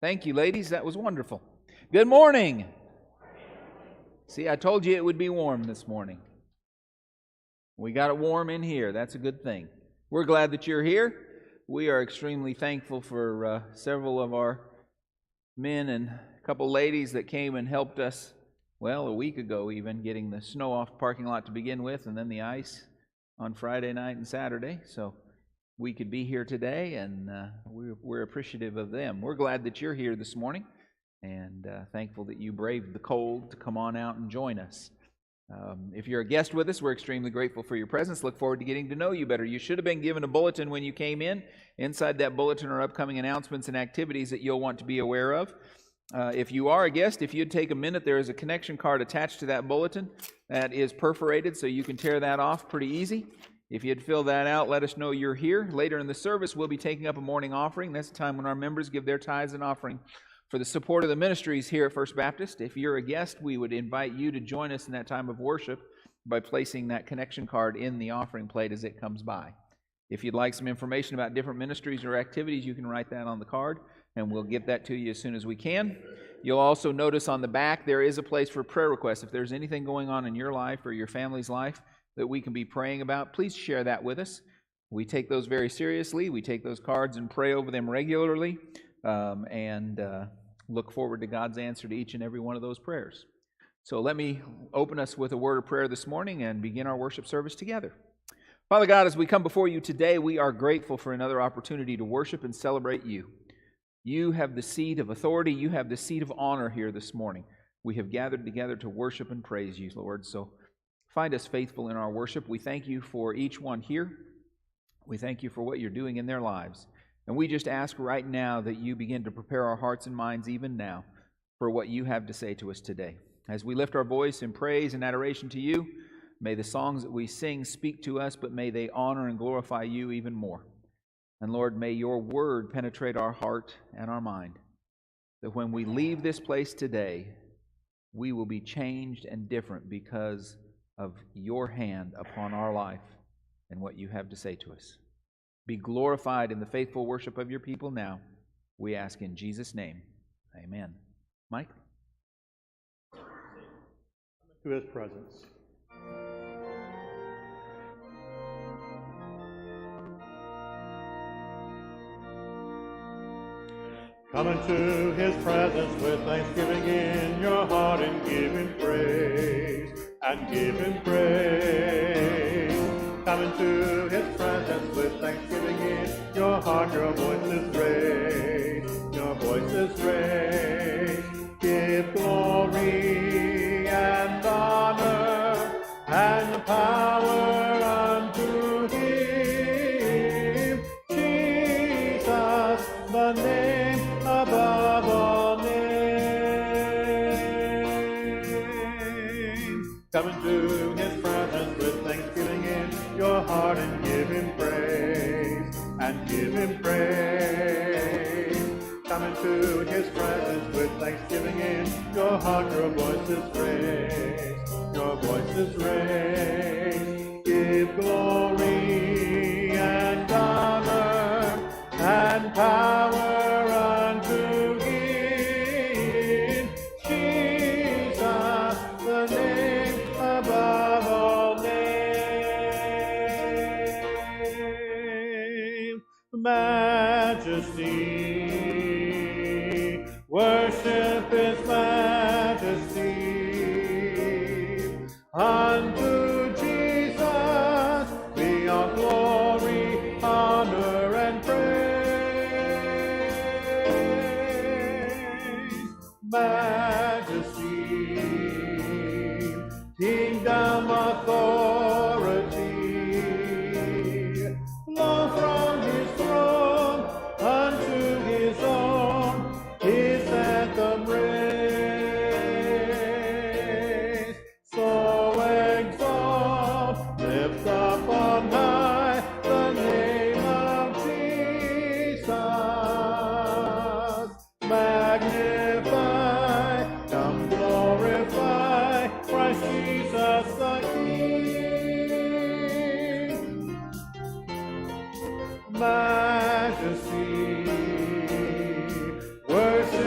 Thank you, ladies. That was wonderful. Good morning. See, I told you it would be warm this morning. We got it warm in here. That's a good thing. We're glad that you're here. We are extremely thankful for several of our men and a couple ladies that came and helped us, well, a week ago even, getting the snow off the parking lot to begin with, and then the ice on Friday night and Saturday. So we could be here today, and we're appreciative of them. We're glad that you're here this morning, and thankful that you braved the cold to come on out and join us. If you're a guest with us, we're extremely grateful for your presence. Look forward to getting to know you better. You should have been given a bulletin when you came in. Inside that bulletin are upcoming announcements and activities that you'll want to be aware of. If you are a guest, if you'd take a minute, there is a connection card attached to that bulletin that is perforated, so you can tear that off pretty easy. If you'd fill that out, let us know you're here. Later in the service, we'll be taking up a morning offering. That's the time when our members give their tithes and offering for the support of the ministries here at First Baptist. If you're a guest, we would invite you to join us in that time of worship by placing that connection card in the offering plate as it comes by. If you'd like some information about different ministries or activities, you can write that on the card, and we'll get that to you as soon as we can. You'll also notice on the back there is a place for prayer requests. If there's anything going on in your life or your family's life that we can be praying about, please share that with us. We take those very seriously. We take those cards and pray over them regularly, and look forward to God's answer to each and every one of those prayers. So let me open us with a word of prayer this morning and begin our worship service together. Father God, as we come before you today, we are grateful for another opportunity to worship and celebrate you. You have the seat of authority. You have the seat of honor here this morning. We have gathered together to worship and praise you, Lord. So find us faithful in our worship. We thank you for each one here. We thank you for what you're doing in their lives. And we just ask right now that you begin to prepare our hearts and minds even now for what you have to say to us today. As we lift our voice in praise and adoration to you, may the songs that we sing speak to us, but may they honor and glorify you even more. And Lord, may your word penetrate our heart and our mind, that when we leave this place today, we will be changed and different because of your hand upon our life and what you have to say to us. Be glorified in the faithful worship of your people now. We ask in Jesus' name. Amen. Mike? To his presence. Come into his presence with thanksgiving in your heart and give him praise, and give him praise. Come into his presence with thanksgiving in your heart, your voice is raised, your voice is raised. Give glory and honor and power unto him, Jesus, the name above all names. Come into his presence with thanksgiving in your heart and give him praise, and give him praise. Come into his presence with thanksgiving in your heart, your voice is raised, your voice is raised. Give glory and honor and power unto him, Jesus, the name above all names. Majesty, worship his majesty. Unto Jesus be all glory, honor, and praise. Majesty, kingdom, authority, flow from his throne unto his own, his anthem raise. So exalt, lift up on high the name of Jesus. Magnify, come glorify Christ Jesus the King. Majesty, worship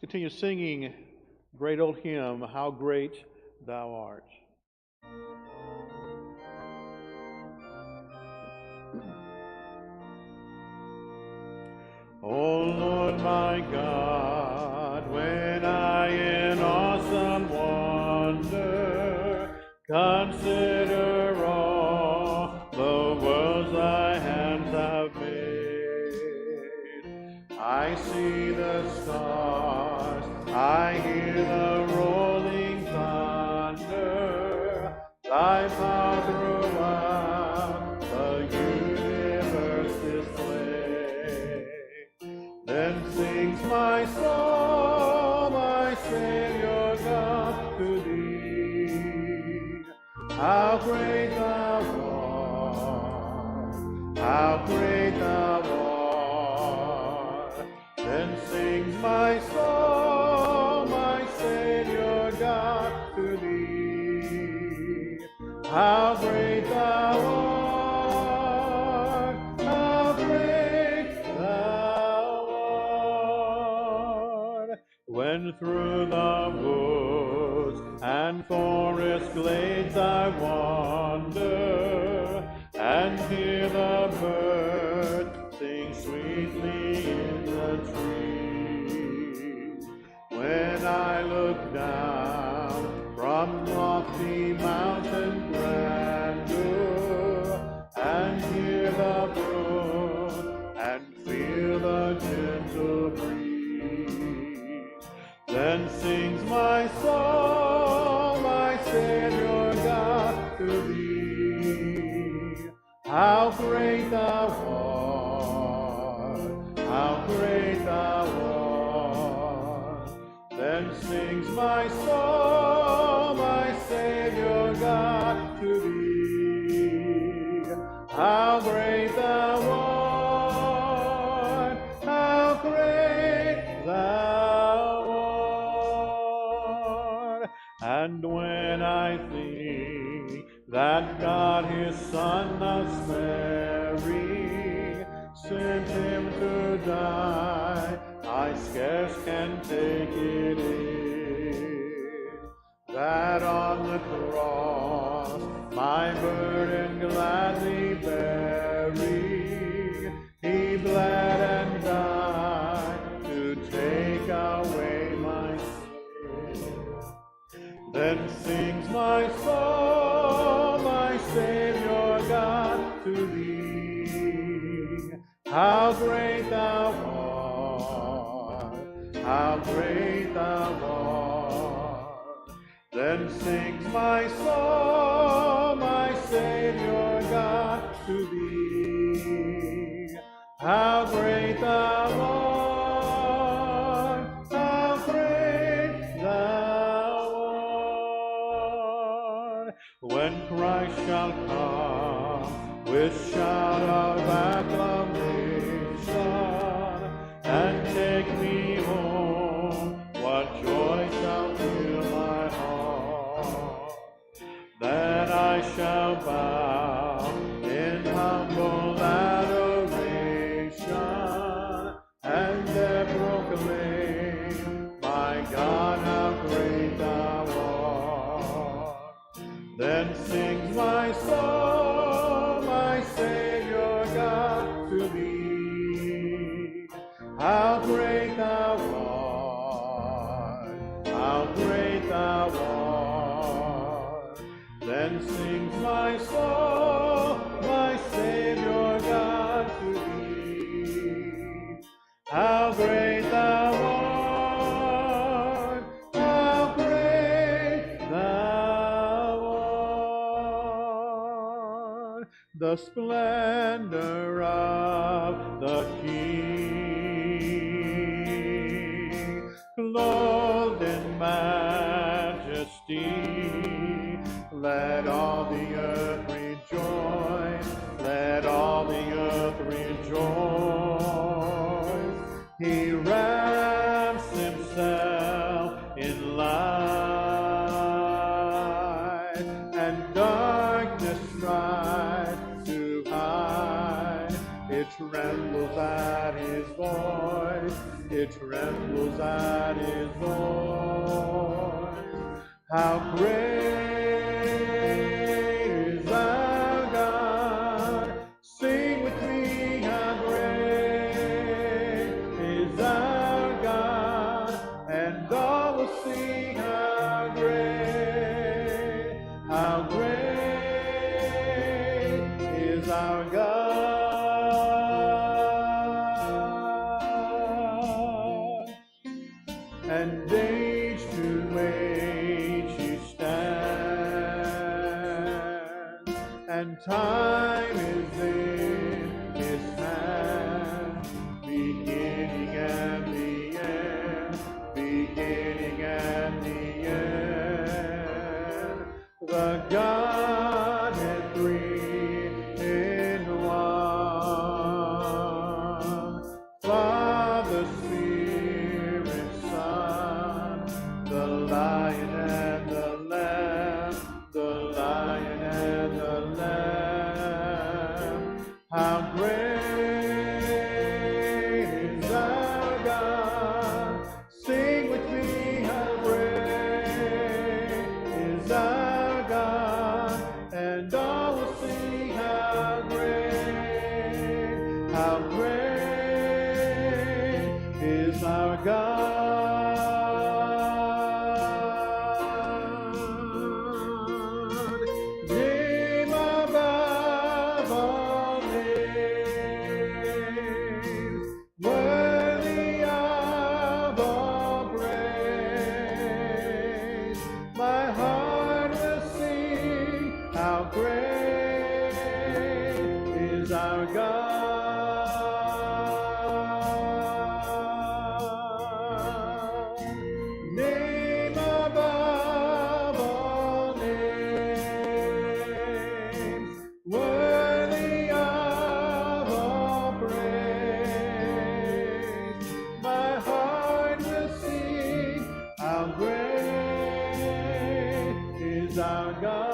Let's continue singing great old hymn, How Great Thou Art. O Lord my God, when I in awesome wonder consider all the worlds thy hands have made, I see the stars, I hear the rolling thunder, thy power throughout the universe display. Then sings my soul, my Savior God, to thee. How great thou art, how great thou art. Then sings my soul, my Savior God, to thee. How great thou art, how great thou art. When through the woods and forest glades I wander, and hear the birds sing sweetly in the trees. When I look down from lofty mountain grandeur, and hear the brook and feel the gentle breeze, then sings my soul, my Savior God, to thee. How great thou art, how great thou art. Then sings my soul, my Savior God, to thee. How great thou art, how great thou art. And when I think that God his Son thus sparing sent him to die, I scarce can take it in, that on the cross my burden gladly bearing, he bled and died to take away my sin. Then sings my soul, my Savior God, to thee. How great thou art, how great thou art. Then sings my soul, my Savior God, to thee. How great thou art, how great thou art. When Christ shall come with shout of acclamation and take me home, what joy shall fill my heart. Then I shall bow in humble adoration and there proclaim, my God, how great thou art. Then sings my soul, my Savior God, to thee. How great thou art, how great thou art. Then sings my soul, my Savior God, to thee. How great thou art, how great thou art. The splendor of the King, clothed in majesty, let all the earth rejoice, let all the earth rejoice. He wraps himself in light, and darkness tries to hide. It trembles at his voice. it trembles at his voice. How great is our God! Sing with me, how great is our God, and all will sing how great is our God. And age to age you stand, and time is in his hand, beginning and the end, beginning and the end. The Godhead three in one, Father, Spirit, Son, the Lion and the Lamb, the Lion and the Lamb. How great is our God! Sing with me, how great is our God, and all will sing how great is our God. Name above all names, worthy of all praise. My heart will sing how great is our God. Name above all names, worthy of all praise. My heart will sing how great is our God.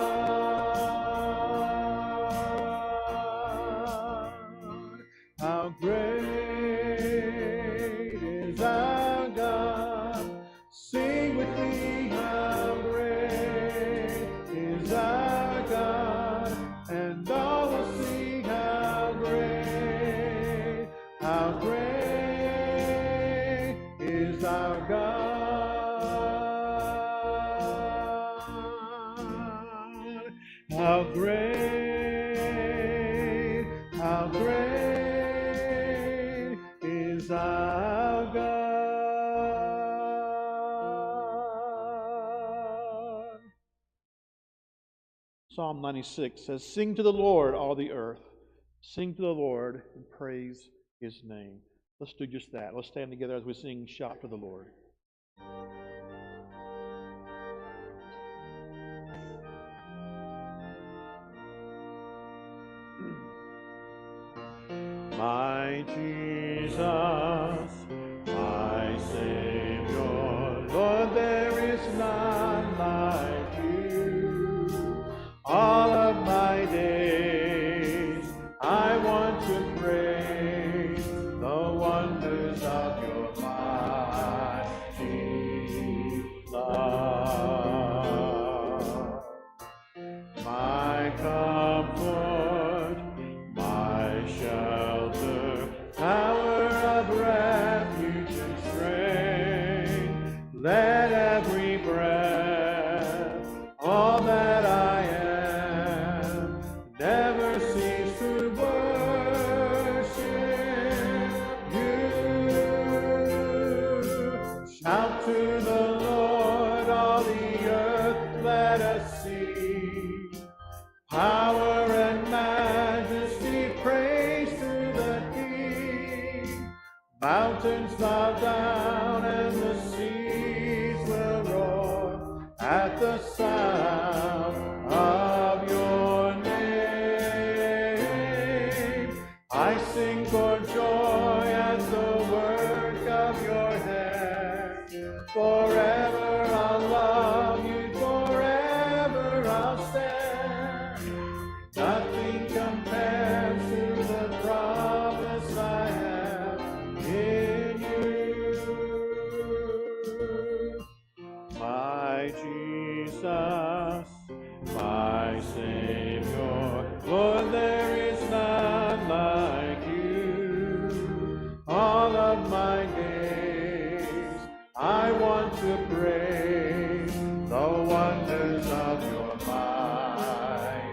How great is our God! Sing with me, how great is our God, and all will sing how great is our God. How great is our God. Psalm 96 says, "Sing to the Lord, all the earth. Sing to the Lord and praise his name." Let's do just that. Let's stand together as we sing "Shout to the Lord." My Jesus, my Savior, Lord, there is none like you. All of my days I want to praise the wonders of your mighty love. My comfort, my shelter, tower of refuge and strength, let every breath, all that I am, never cease to worship you. Shout to the Lord, all the earth, let us see power and majesty, praise to the King. Mountains bow down and the seas will roar at the sound of your name. I sing for joy at the work of your hand. Forever I'll love you, forever I'll stand. Nothing compares to the promise I have in you. my Savior, Lord, there is none like you. All of my days I want to praise the wonders of your mighty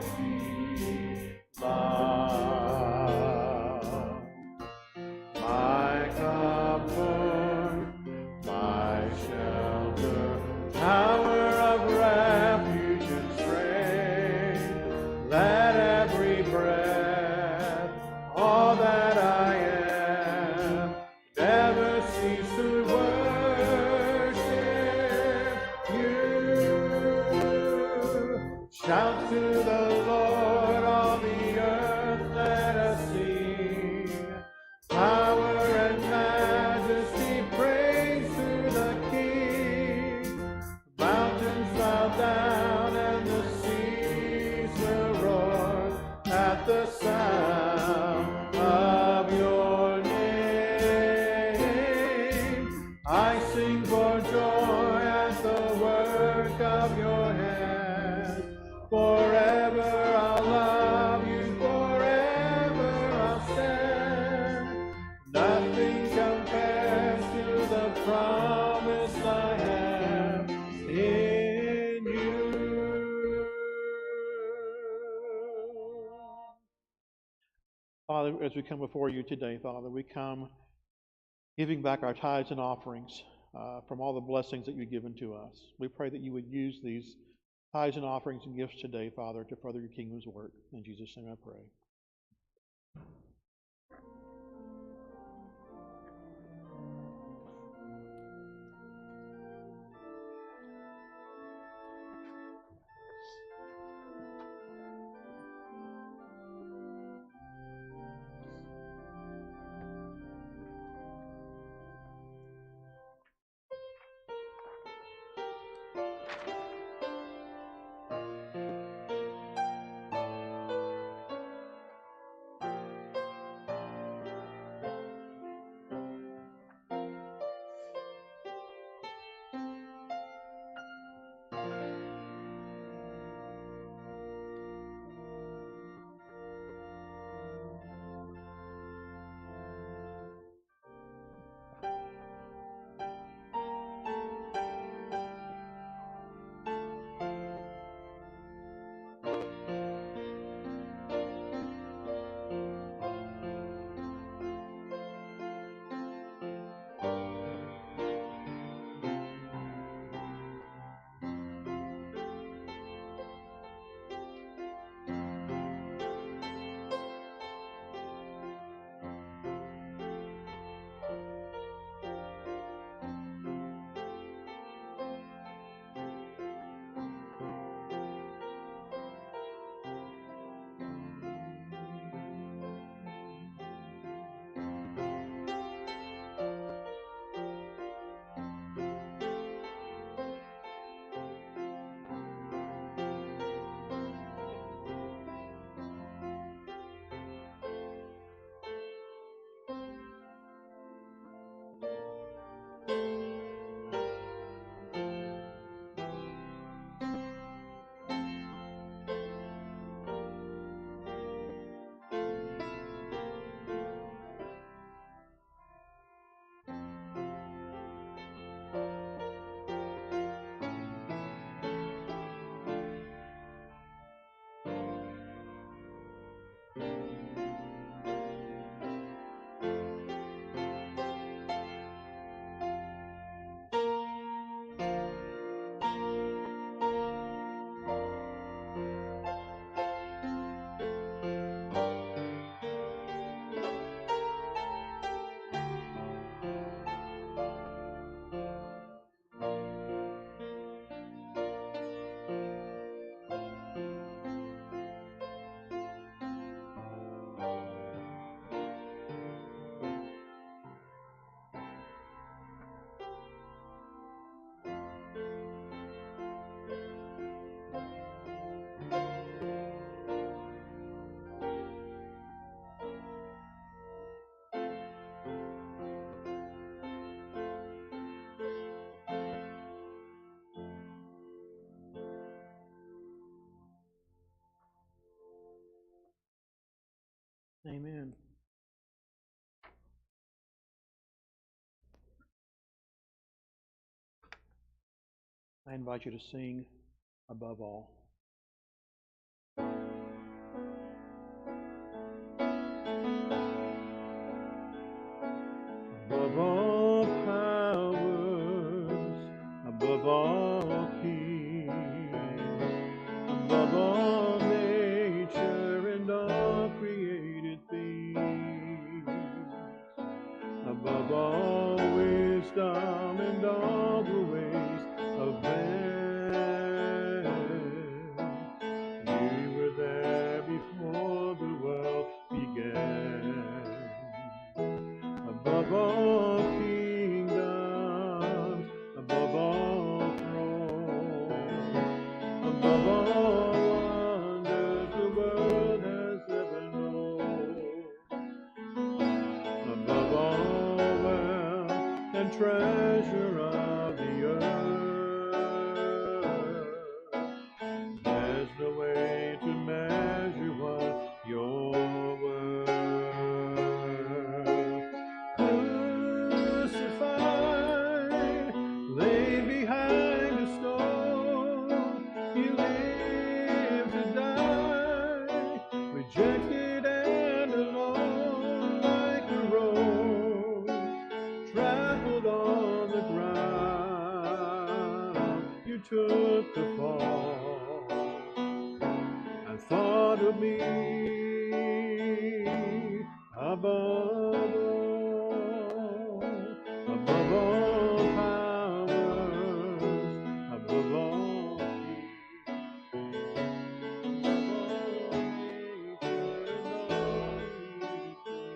love. My comfort, my shelter, tower of refuge and strength, let every breath, all that I am, never cease to worship you. Shout to the Lord, all the earth, let us sing. Power and majesty, praise to the King. Mountains bow down and the seas will roar at the sound of your name. I sing for joy at the work of your hands. Forever I'll love you, forever I'll stand. Nothing compares to the promise I have in you. Father, as we come before you today, Father, we come giving back our tithes and offerings from all the blessings that you've given to us. We pray that you would use these tithes and offerings and gifts today, Father, to further your kingdom's work. In Jesus' name I pray. Amen. I invite you to sing Above All. Above all powers, above all kings, above all nature and all created things, above all wisdom and all the ways of man, you were there before the world began. Above all kingdoms, above all thrones, above all wonders the world has ever known, above all wealth and treasure of the earth, there's no way to measure what you're worth. Crucified, laid behind a stone, He lived to die, rejected and alone, like a rose trampled on the ground. You took the fall and thought of me above all powers, above all kings, above all nature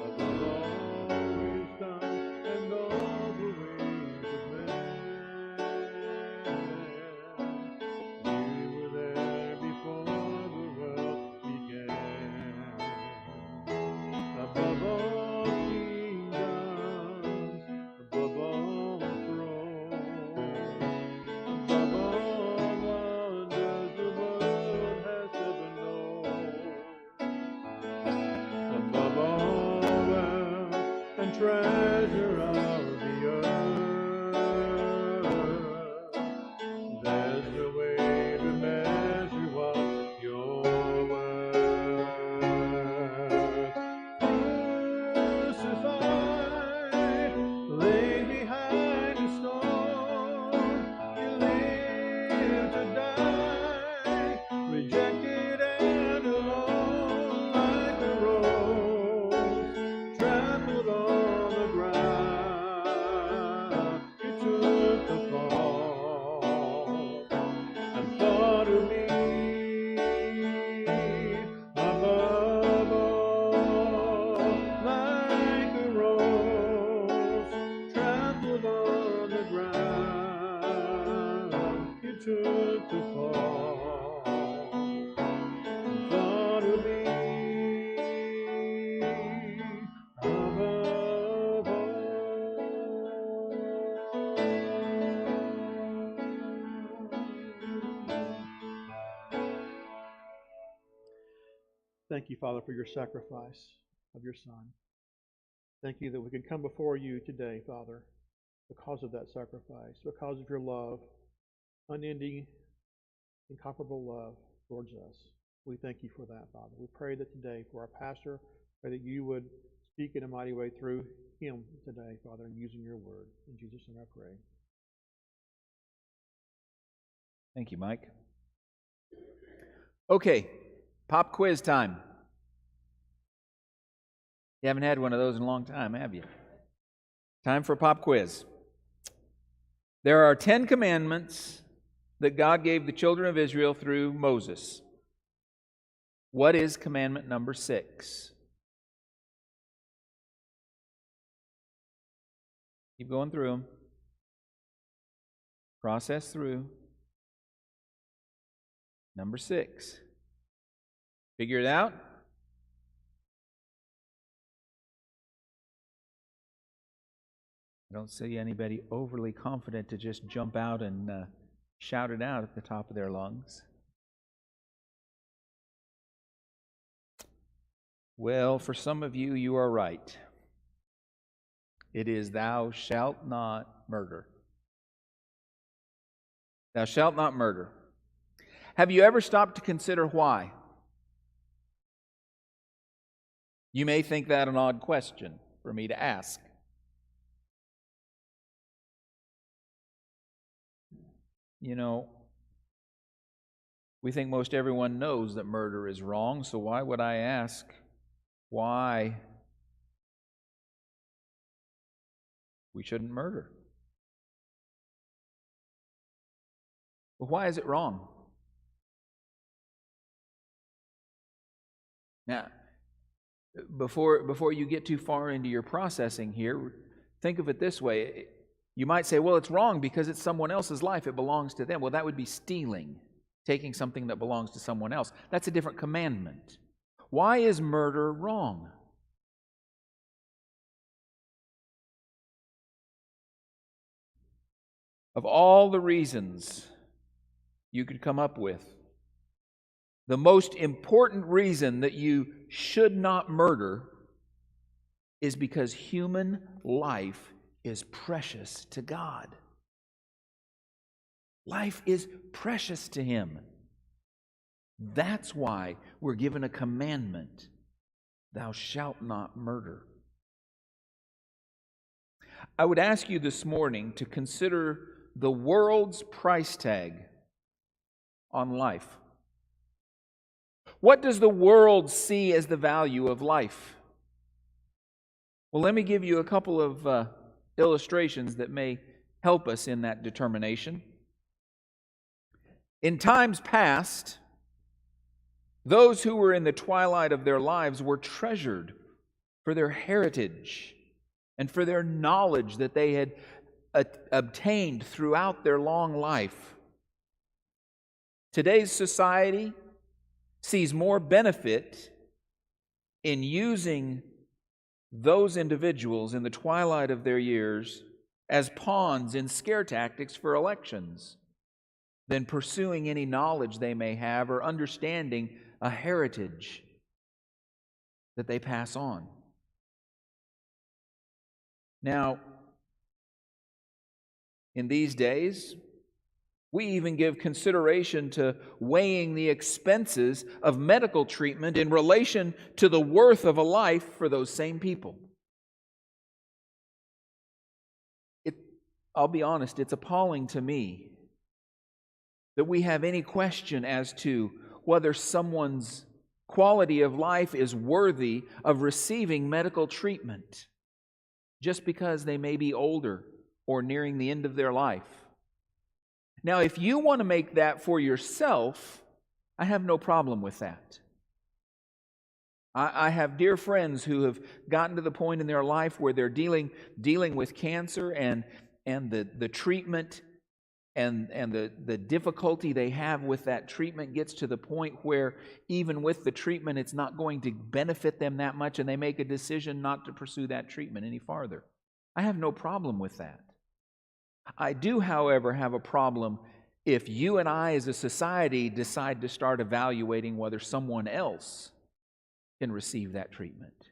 and all wisdom and all the ways of man, you were there before the world began. Above all kingdoms, above all thrones, above all wonders the world has ever known, above all wealth and treasure of the earth, there's no way to measure what you're worth. Crucified, laid behind a stone, You lived to die, rejected and alone, like a rose trampled on the ground. You took the fall and thought of me above all, like a rose trampled on the ground. You took the fall and thought of me above all. Thank you, Father, for your sacrifice of your Son. Thank you that we can come before you today, Father, because of that sacrifice, because of your love, unending, incomparable love towards us. We thank you for that, Father. We pray that today for our pastor, pray that you would speak in a mighty way through him today, Father, and using your word. In Jesus' name I pray. Thank you, Mike. Okay, pop quiz time. You haven't had one of those in a long time, have you? Time for a pop quiz. There are 10 commandments that God gave the children of Israel through Moses. What is commandment number 6? Keep going through them. Process through. Number 6. Figure it out? I don't see anybody overly confident to just jump out and shout it out at the top of their lungs. Well, for some of you, you are right. It is thou shalt not murder. Thou shalt not murder. Have you ever stopped to consider why? You may think that an odd question for me to ask. You know, we think most everyone knows that murder is wrong, so why would I ask why we shouldn't murder? Well, why is it wrong? Now, before you get too far into your processing here, think of it this way. You might say, well, it's wrong because it's someone else's life. It belongs to them. Well, that would be stealing, taking something that belongs to someone else. That's a different commandment. Why is murder wrong? Of all the reasons you could come up with, the most important reason that you should not murder is because human life is precious to God. Life is precious to Him. That's why we're given a commandment, thou shalt not murder. I would ask you this morning to consider the world's price tag on life. What does the world see as the value of life? Well, let me give you a couple of illustrations that may help us in that determination. In times past, those who were in the twilight of their lives were treasured for their heritage and for their knowledge that they had obtained throughout their long life. Today's society sees more benefit in using those individuals in the twilight of their years as pawns in scare tactics for elections than pursuing any knowledge they may have or understanding a heritage that they pass on. Now, in these days, we even give consideration to weighing the expenses of medical treatment in relation to the worth of a life for those same people. I'll be honest, it's appalling to me that we have any question as to whether someone's quality of life is worthy of receiving medical treatment just because they may be older or nearing the end of their life. Now, if you want to make that for yourself, I have no problem with that. I have dear friends who have gotten to the point in their life where they're dealing with cancer and the treatment and the difficulty they have with that treatment gets to the point where even with the treatment it's not going to benefit them that much, and they make a decision not to pursue that treatment any farther. I have no problem with that. I do, however, have a problem if you and I as a society decide to start evaluating whether someone else can receive that treatment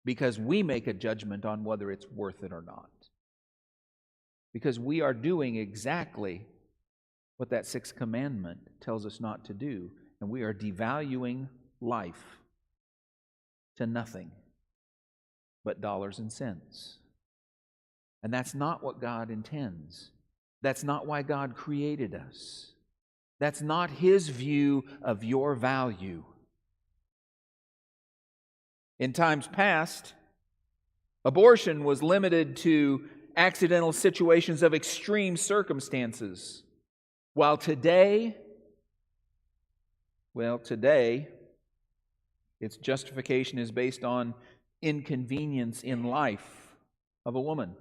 because we make a judgment on whether it's worth it or not. Because we are doing exactly what that sixth commandment tells us not to do, and we are devaluing life to nothing but dollars and cents. And that's not what God intends. That's not why God created us. That's not His view of your value. In times past, abortion was limited to accidental situations of extreme circumstances, while today, its justification is based on inconvenience in life of a woman.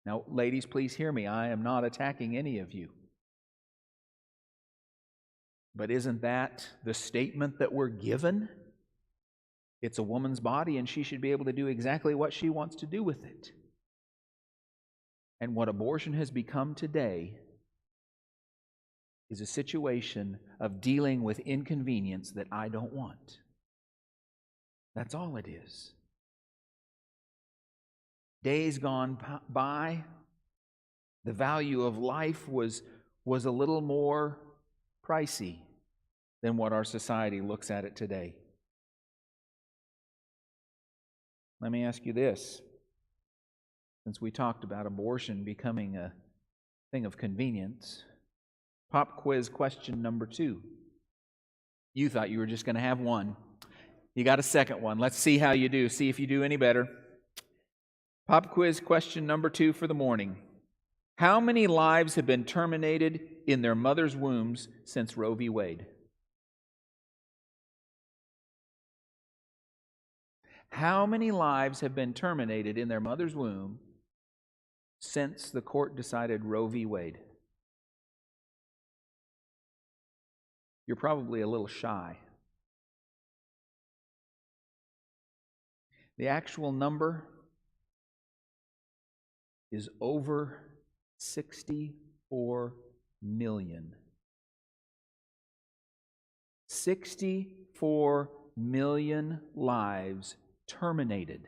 Now, ladies, please hear me. I am not attacking any of you. But isn't that the statement that we're given? It's a woman's body, and she should be able to do exactly what she wants to do with it. And what abortion has become today is a situation of dealing with inconvenience that I don't want. That's all it is. Days gone by, the value of life was a little more pricey than what our society looks at it today. Let me ask you this. Since we talked about abortion becoming a thing of convenience, pop quiz question number 2. You thought you were just going to have one. You got a second one. Let's see how you do. See if you do any better. Pop quiz question number 2 for the morning. How many lives have been terminated in their mother's wombs since Roe v. Wade? How many lives have been terminated in their mother's womb since the court decided Roe v. Wade? You're probably a little shy. The actual number is over 64 million. 64 million lives terminated.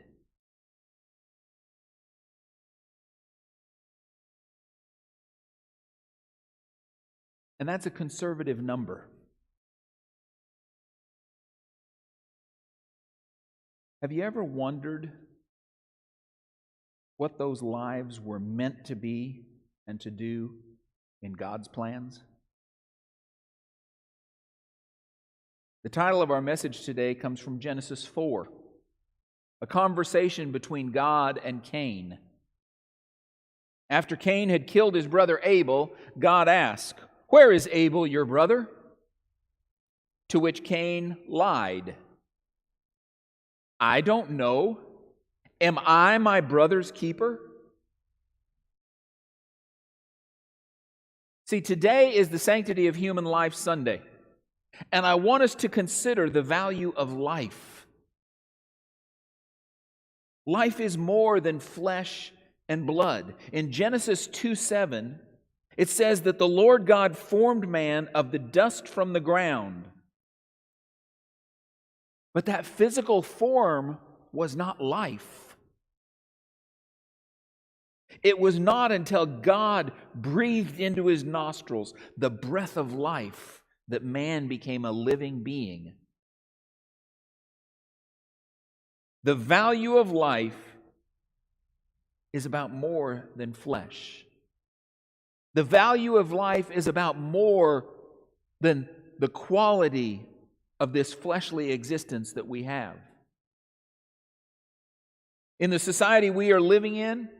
And that's a conservative number. Have you ever wondered what those lives were meant to be and to do in God's plans? The title of our message today comes from Genesis 4, a conversation between God and Cain. After Cain had killed his brother Abel, God asked, "Where is Abel, your brother?" To which Cain lied, "I don't know. Am I my brother's keeper?" See, today is the Sanctity of Human Life Sunday, and I want us to consider the value of life. Life is more than flesh and blood. In Genesis 2:7, it says that the Lord God formed man of the dust from the ground. But that physical form was not life. It was not until God breathed into his nostrils the breath of life that man became a living being. The value of life is about more than flesh. The value of life is about more than the quality of this fleshly existence that we have. In the society we are living in,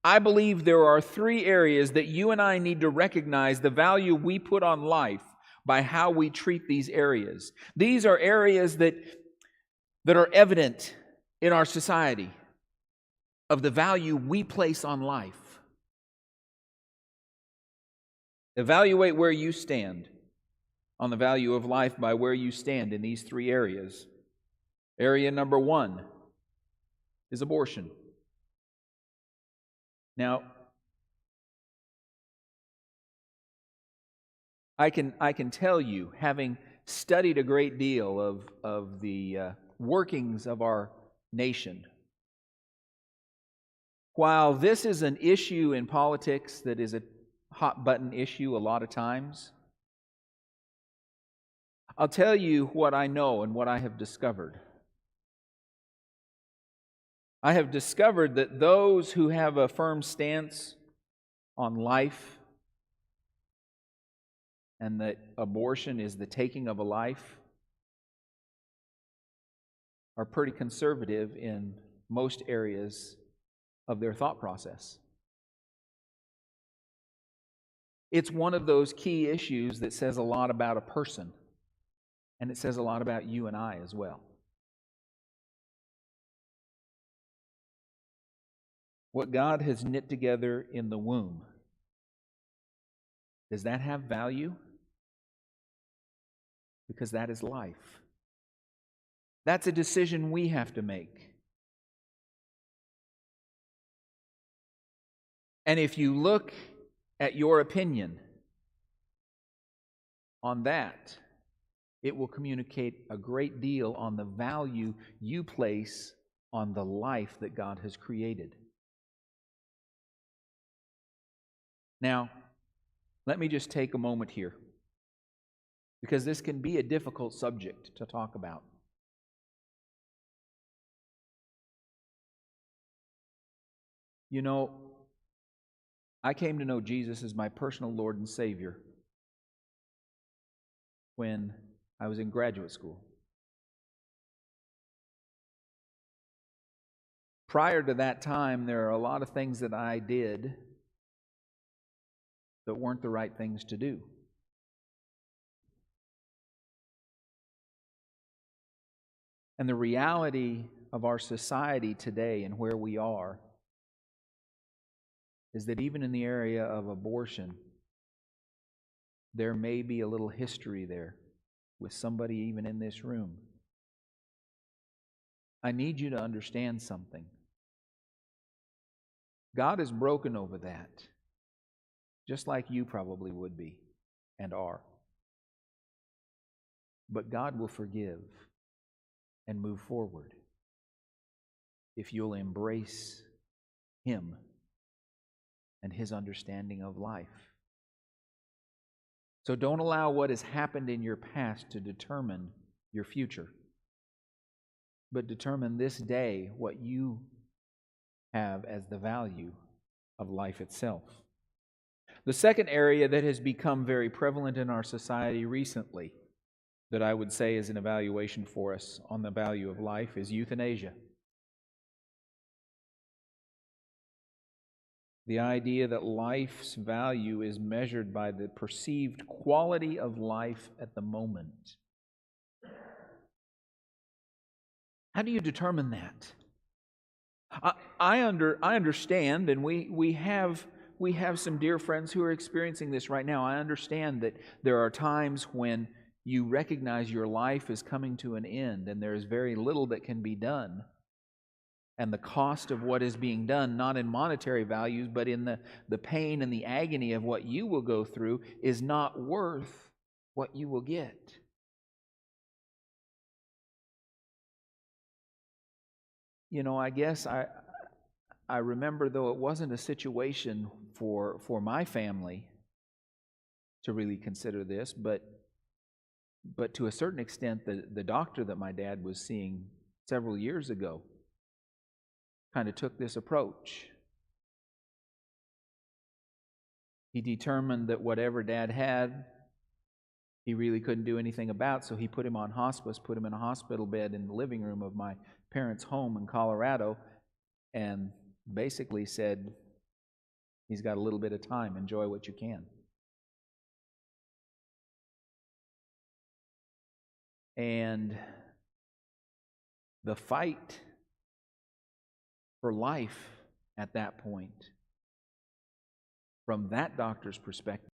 I believe there are 3 areas that you and I need to recognize the value we put on life by how we treat these areas. These are areas that are evident in our society of the value we place on life. Evaluate where you stand on the value of life by where you stand in these 3 areas. Area number 1 is abortion. Now, I can tell you, having studied a great deal of the workings of our nation, while this is an issue in politics that is a hot-button issue a lot of times, I'll tell you what I know and what I have discovered. I have discovered that those who have a firm stance on life and that abortion is the taking of a life are pretty conservative in most areas of their thought process. It's one of those key issues that says a lot about a person, and it says a lot about you and I as well. What God has knit together in the womb, does that have value? Because that is life. That's a decision we have to make. And if you look at your opinion on that, It will communicate a great deal on the value you place on the life that God has created. Now, let me just take a moment here, because this can be a difficult subject to talk about. You know, I came to know Jesus as my personal Lord and Savior when I was in graduate school. Prior to that time, there are a lot of things that I did that weren't the right things to do. And the reality of our society today and where we are is that even in the area of abortion, there may be a little history there with somebody even in this room. I need you to understand something. God is broken over that, just like you probably would be and are. But God will forgive and move forward if you'll embrace Him and His understanding of life. So don't allow what has happened in your past to determine your future, but determine this day what you have as the value of life itself. The second area that has become very prevalent in our society recently, that I would say is an evaluation for us on the value of life, is euthanasia. The idea that life's value is measured by the perceived quality of life at the moment. How do you determine that? I understand, and we have some dear friends who are experiencing this right now. I understand that there are times when you recognize your life is coming to an end and there is very little that can be done. And the cost of what is being done, not in monetary values, but in the pain and the agony of what you will go through, is not worth what you will get. You know, I guess I remember, though it wasn't a situation for my family to really consider this, but to a certain extent, the doctor that my dad was seeing several years ago kind of took this approach. He determined that whatever Dad had, he really couldn't do anything about, so he put him on hospice, put him in a hospital bed in the living room of my parents' home in Colorado, and basically said, he's got a little bit of time, enjoy what you can. And the fight for life at that point, from that doctor's perspective,